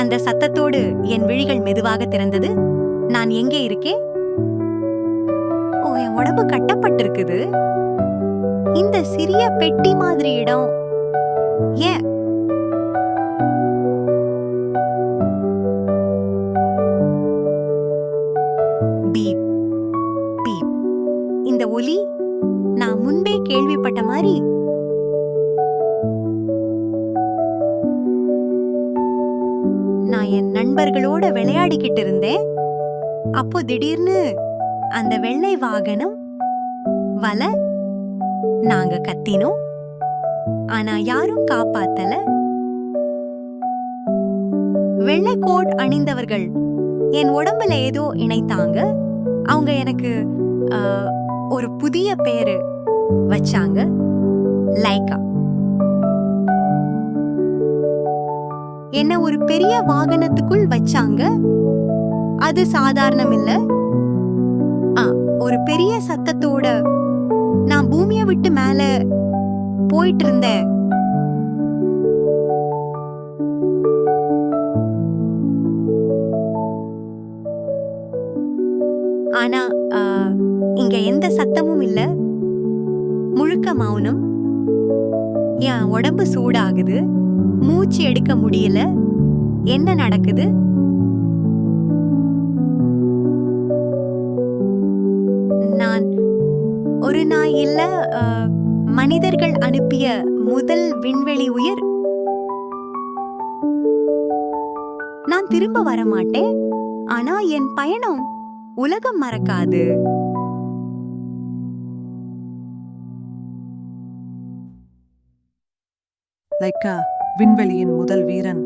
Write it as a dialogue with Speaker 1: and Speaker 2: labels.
Speaker 1: அந்த சத்தத்தோடு என் விழிகள் மெதுவாக திறந்தது. நான் எங்கே இருக்கேன்? ஓ, என் உடம்பு கட்டப்பட்டிருக்குது. இந்த சிறிய பெட்டி மாதிரி இடம் ஏன்? Beep beep. இந்த ஒலி நான் முன்பே கேள்விப்பட்ட மாதிரி. நான் என் நண்பர்களோட விளையாடிக்கிட்டு இருந்தேன். அப்போ திடீர்னு அந்த வெள்ளை வாகனம் வல. நாங்க கத்தினோம், ஆனா யாரும் காப்பாத்தல. வெள்ளை கோட் அணிந்தவர்கள் என் உடம்புல ஏதோ இணைத்தாங்க. அவங்க எனக்கு ஒரு புதிய பேரு வச்சாங்க, லைகா. என்ன ஒரு பெரிய வாகனத்துக்குள் வச்சாங்க. அது சாதாரணம் இல்ல. ஒரு பெரிய சத்தத்தோட நான் பூமியை விட்டு மேல போயிட்டு இருந்தேன். ஆனா இங்க எந்த சத்தமும் இல்ல. முழுக்க மௌனம். என் உடம்பு சூடாகுது, மூச்சு எடுக்க முடியல. என்ன நடக்குது? நான் ஒரு நாய் இல்ல, மனிதர்கள் அனுப்பிய முதல் விண்வெளி உயிர். நான் திரும்ப வரமாட்டேன், ஆனா என் பயணம் உலகம் மறக்காது.
Speaker 2: லைக்கா, விண்வெளியின் முதல் வீரன்.